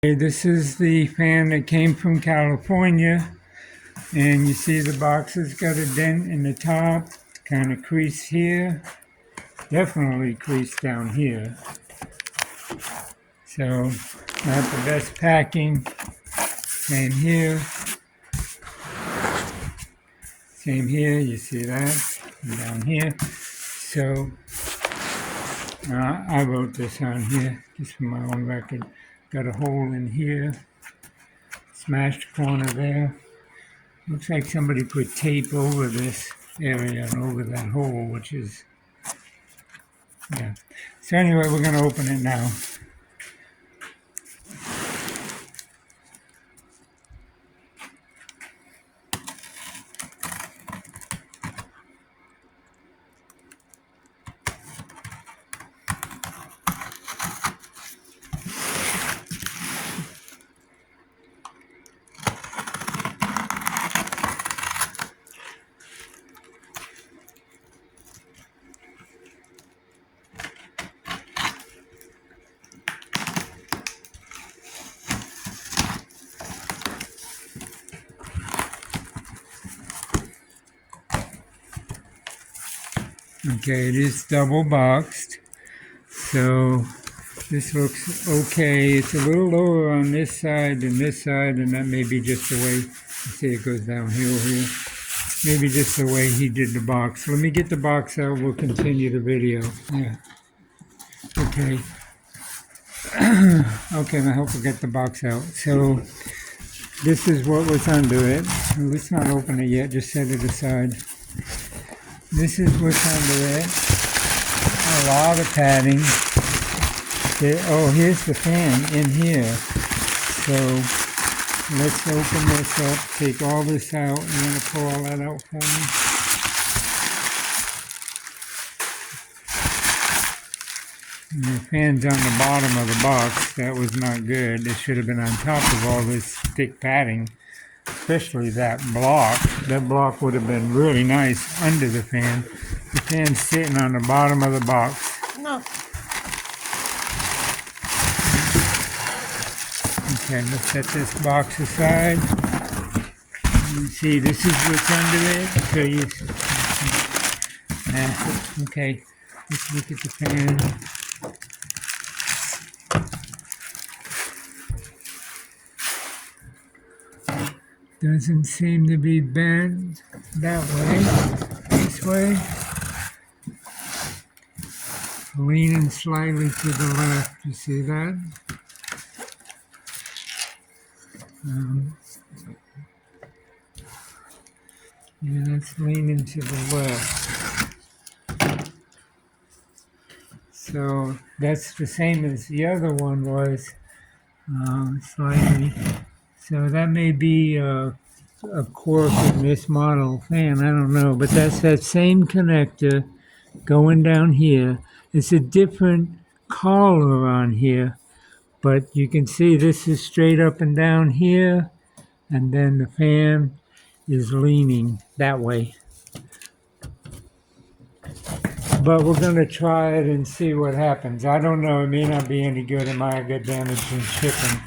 Okay, this is the fan that came from California, and you see the box has got a dent in the top, kind of crease here, definitely crease down here. So not the best packing. Same here, you see that, and down here. So I wrote this on here just for my own record. Got a hole in here, smashed corner there. Looks like somebody put tape over this area and over that hole, which is, yeah. So anyway, we're going to open it now. Okay, it is double boxed, so this looks okay. It's a little lower on this side than this side, and that may be just the way, you see it goes downhill here. Maybe just the way he did the box. Let me get the box out, we'll continue the video. Yeah. Okay. Okay, I hope we get the box out. So, this is what was under it. Let's not open it yet, just set it aside. This is what's under it. A lot of padding. Oh, here's the fan in here. So let's open this up, take all this out. You want to pull all that out for me? And the fan's on the bottom of the box. That was not good. It should have been on top of all this thick padding. Especially that block. That block would have been really nice under the fan. The fan's sitting on the bottom of the box. No. Okay, let's set this box aside. You see, this is what's under it. So you, okay, let's look at the fan. Doesn't seem to be bent that way, this way. Leaning slightly to the left, you see that? Yeah, that's leaning to the left. So that's the same as the other one was, slightly. So that may be a quirk in this model fan, I don't know, but that's that same connector going down here. It's a different collar on here, but you can see this is straight up and down here, and then the fan is leaning that way. But we're going to try it and see what happens. I don't know, it may not be any good, it might get damaged in shipping.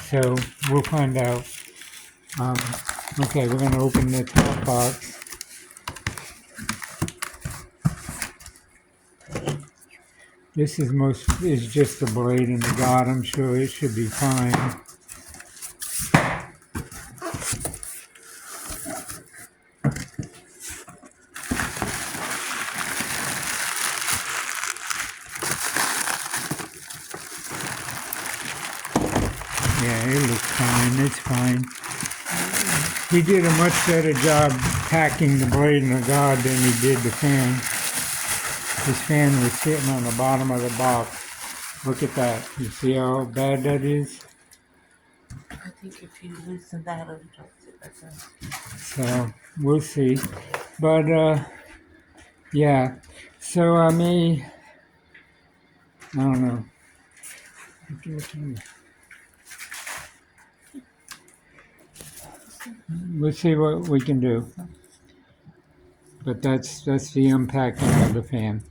So we'll find out. Okay, we're going to open the top box. This is just the blade in the God. I'm sure it should be fine. Yeah, it looks fine. It's fine. He did a much better job packing the blade in the God than he did the fan. This fan was sitting on the bottom of the box. Look at that. You see how bad that is? I think if you loosen that, it'll sit better. So, we'll see. But, yeah. So, I don't know. We'll see what we can do. But that's the unpacking of the fan.